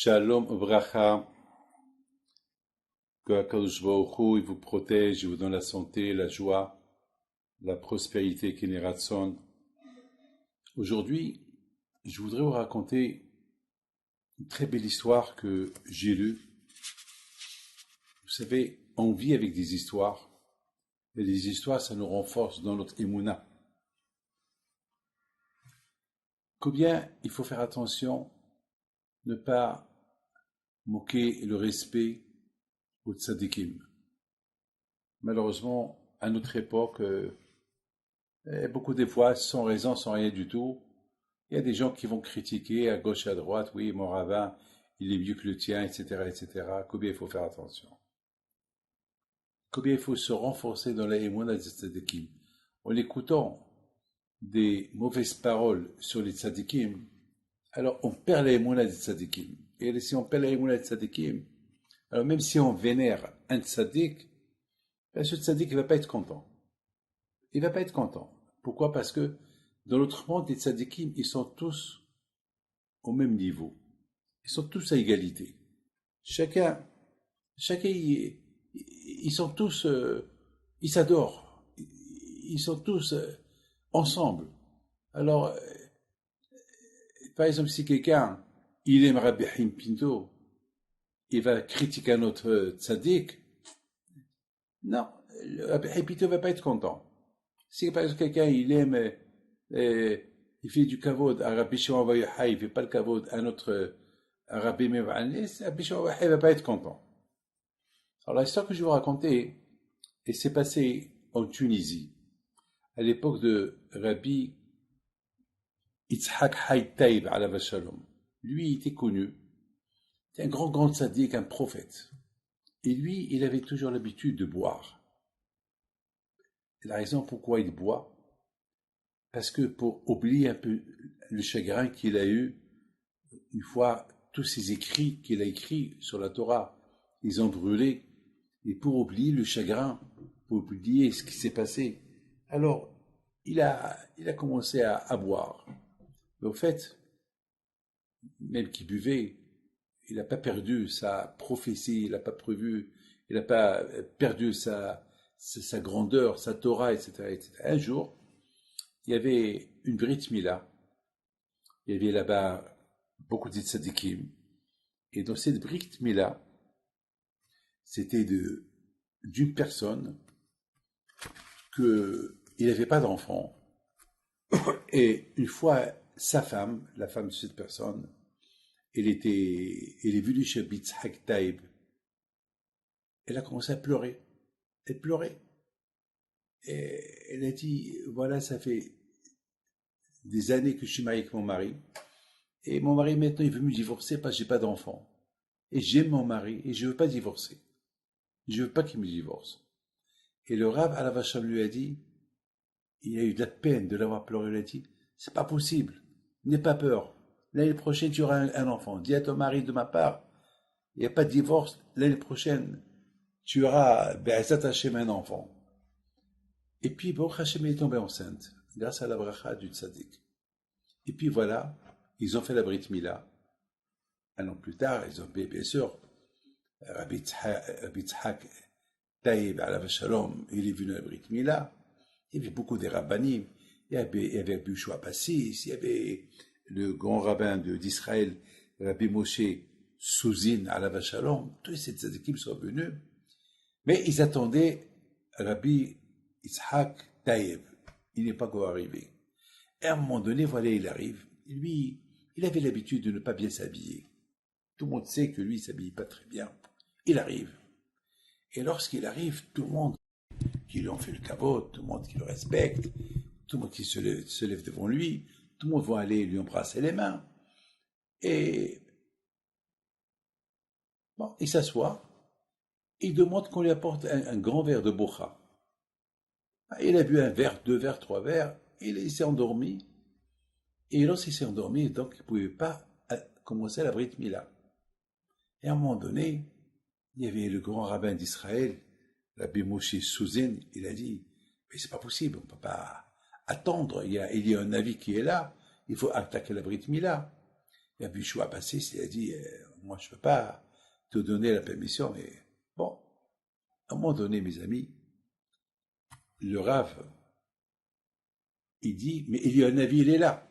Shalom Bracha, que Akadosh Baruch Hu, il vous protège, il vous donne la santé, la joie, la prospérité qui n'est ratson. Aujourd'hui, je voudrais vous raconter une très belle histoire que j'ai lue. Vous savez, on vit avec des histoires, et les histoires, ça nous renforce dans notre émouna. Combien il faut faire attention, ne pas moquer le respect aux tzadikim. Malheureusement, à notre époque, beaucoup des fois, sans raison, sans rien du tout, il y a des gens qui vont critiquer à gauche et à droite, oui, mon rabbin, il est mieux que le tien, etc., etc. Combien il faut faire attention. Combien il faut se renforcer dans la émouna des tzadikim. En écoutant des mauvaises paroles sur les tzadikim, alors on perd la émouna des tzadikim. Et si on perd la émouna des tzadikim, alors même si on vénère un tzadik, ce tzadik ne va pas être content. Il ne va pas être content. Pourquoi? Parce que dans l'autre monde, les tzadikim, ils sont tous au même niveau. Ils sont tous à égalité. Chacun, ils sont tous, ils s'adorent. Ils sont tous ensemble. Alors, par exemple, si quelqu'un, il aime Rabbi Haim Pinto, il va critiquer un autre tzaddik, non, Rabbi Haim Pinto ne va pas être content. Si par exemple quelqu'un, il aime, il fait du kavod à Rabbi Shimon Bar Yochai, il ne fait pas le kavod à notre Rabbi Meir Anis, Rabbi Shimon Bar Yochai ne va pas être content. Alors l'histoire que je vais vous raconter, elle s'est passée en Tunisie, à l'époque de Rabbi Yitzhak Hai Taïb alav Shalom. Lui, il était connu, c'était un grand tzaddik, un prophète. Et lui, il avait toujours l'habitude de boire. Et la raison pourquoi il boit, parce que pour oublier un peu le chagrin qu'il a eu, une fois tous ses écrits qu'il a écrits sur la Torah, ils ont brûlé, et pour oublier le chagrin, pour oublier ce qui s'est passé, alors il a commencé à boire. Mais au fait, même qu'il buvait, il n'a pas perdu sa prophétie, il n'a pas prévu, il n'a pas perdu sa grandeur, sa Torah, etc., etc. Un jour, il y avait une Brit Mila, il y avait là-bas beaucoup de tzadikim, et dans cette Brit Mila, c'était d'une personne qu'il n'avait pas d'enfant, et une fois sa femme, la femme de cette personne, elle est venue chez Yitzhak Taïb, elle a commencé à pleurer, elle pleurait, et elle a dit, voilà, ça fait des années que je suis mariée avec mon mari, et mon mari maintenant il veut me divorcer parce que j'ai pas d'enfant. Et j'aime mon mari et je veux pas divorcer. Je veux pas qu'il me divorce. Et le Rav alav Shalom lui a dit, il a eu de la peine de l'avoir pleuré, il a dit, c'est pas possible, n'aie pas peur. L'année prochaine tu auras un enfant. Dis à ton mari de ma part, il n'y a pas de divorce, l'année prochaine tu auras Be'ezat Hashem un enfant. Et puis Baruch Hashem est tombée enceinte grâce à la bracha du tzaddik. Et puis voilà, ils ont fait la Brit Mila. Un an plus tard, ils ont bien sûr, Rabbi Yitzhak Taïb alav Shalom, il est venu à la Brit Mila. Il y avait beaucoup de rabbanim. Il y avait Rabbi Yoshua Passis, il y avait le grand rabbin d'Israël, Rabbi Moshe Souzin alav Shalom. Tous ces tzadikim sont venus. Mais ils attendaient Rabbi Yitzhak Taïb. Il n'est pas encore arrivé. Et à un moment donné, voilà, il arrive. Lui, il avait l'habitude de ne pas bien s'habiller. Tout le monde sait que lui, il ne s'habille pas très bien. Il arrive. Et lorsqu'il arrive, tout le monde qui lui en fait le kavod, tout le monde qui le respecte, tout le monde qui se lève devant lui, tout le monde va aller lui embrasser les mains. Et bon, il s'assoit. Il demande qu'on lui apporte un grand verre de bocha. Il a bu un verre, 2 verres, 3 verres. Il s'est endormi. Et lorsqu'il s'est endormi, donc il ne pouvait pas commencer la Brit Mila. Et à un moment donné, il y avait le grand rabbin d'Israël, Rabbi Moshe Souzin, il a dit, mais c'est pas possible, on ne peut pas attendre, il y a un avis qui est là, il faut attaquer la Brit Mila. Et Rabbi Yoshua Passis, il a dit, moi je ne peux pas te donner la permission, mais bon, à un moment donné, mes amis, le Rav, il dit, mais il y a un avis, il est là.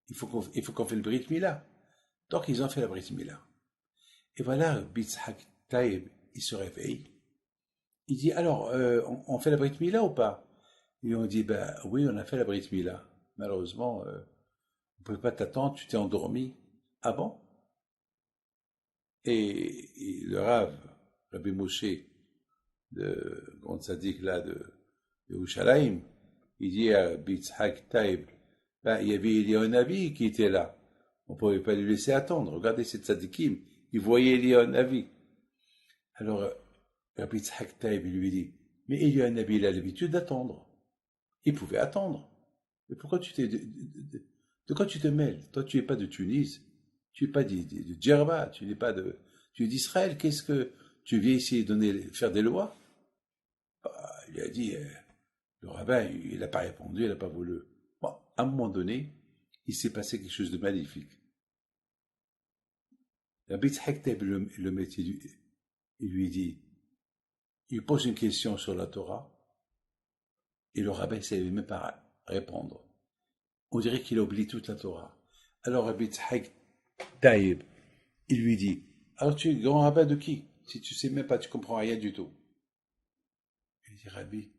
Il faut qu'on fasse le Brit Mila. Donc ils ont fait la Brit Mila. Et voilà, Yitzhak Taïb, il se réveille. Il dit, alors, on fait la Brit Mila ou pas? Et on dit, ben oui, on a fait la Brit Mila. Malheureusement, on ne pouvait pas t'attendre, tu t'es endormi. Ah bon? Et le Rav, Rabbi Moshe, le grand tzaddik là de Yerushalayim, il dit à Yitzhak Taïb, ben, il y a un Navi qui était là. On ne pouvait pas lui laisser attendre. Regardez ces tzaddikim, ils voyaient Eliyahu Navi. Alors, Rabbi Yitzhak Taïb lui dit, mais Eliyahu Navi, il a l'habitude d'attendre. Il pouvait attendre. Mais pourquoi de quoi tu te mêles? Toi, tu n'es pas de Tunis, tu n'es pas de Djerba, tu es d'Israël. Qu'est-ce que tu viens ici faire des lois? Bah, il a dit, le rabbin, il n'a pas répondu, il n'a pas voulu. Bon, à un moment donné, il s'est passé quelque chose de magnifique. Rabbi Yitzhak Taïb le métier, il lui dit, il pose une question sur la Torah, et le rabbin ne savait même pas répondre. On dirait qu'il a oublié toute la Torah. Alors Rabbi Yitzhak Taïb, il lui dit, alors tu es grand rabbin de qui? Si tu ne sais même pas, tu ne comprends rien du tout. Il dit, Rabbi,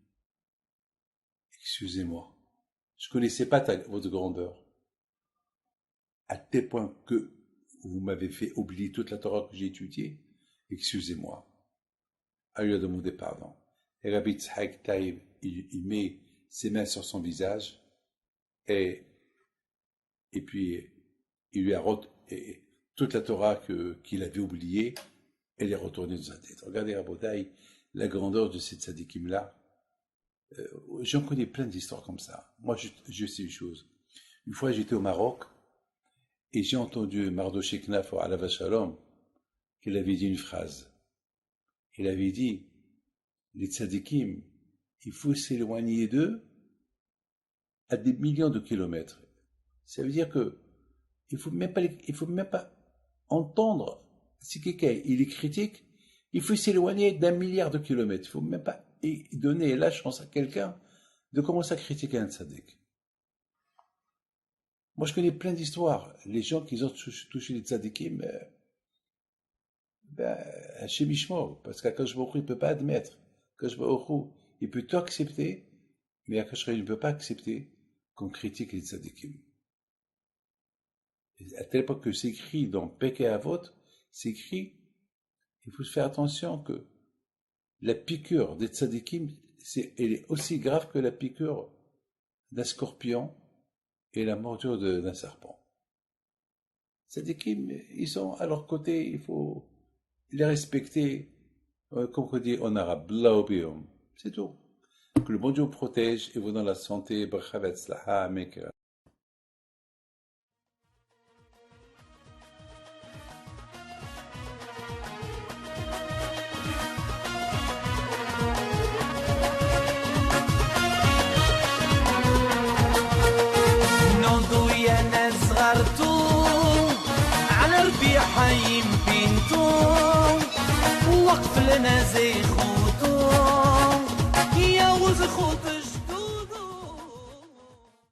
excusez-moi, je ne connaissais pas votre grandeur, à tel point que vous m'avez fait oublier toute la Torah que j'ai étudiée, excusez-moi. Alors il a demandé pardon. Et Rabbi Yitzhak Taïb, il met ses mains sur son visage, et puis il lui a toute la Torah qu'il avait oubliée, elle est retournée dans sa tête. Regardez Rabotai, la grandeur de ces tzadikim-là. J'en connais plein d'histoires comme ça. Moi, je sais une chose. Une fois, j'étais au Maroc et j'ai entendu Mardoché Knaf à Alav Shalom qu'il avait dit une phrase. Il avait dit, les tzadikim, il faut s'éloigner d'eux à des millions de kilomètres. Ça veut dire que il faut même pas entendre si quelqu'un il est critique, il faut s'éloigner d'1 milliard de kilomètres. Il faut même pas donner la chance à quelqu'un de commencer à critiquer un tzaddik. Moi, je connais plein d'histoires. Les gens qui ont touché les tzaddikim, chez Mishmo, parce qu'Akash Baruch Hu, il ne peut pas admettre. Akash Baruch Hu, il peut tout accepter, mais Akash Baruch Hu ne peut pas accepter qu'on critique les tzaddikim. À telle époque que c'est écrit dans Pekeh Avot, c'est écrit, il faut faire attention que la piqûre des tzadikim, elle est aussi grave que la piqûre d'un scorpion et la mordure d'un serpent. Tzadikim, ils sont à leur côté, il faut les respecter, comme on dit en arabe, blaobium, c'est tout. Que le bon Dieu vous protège et vous donne la santé, bracha v'atzlaha, amen. حي بنتو وقف لنا زي خوتو يا وز خوتو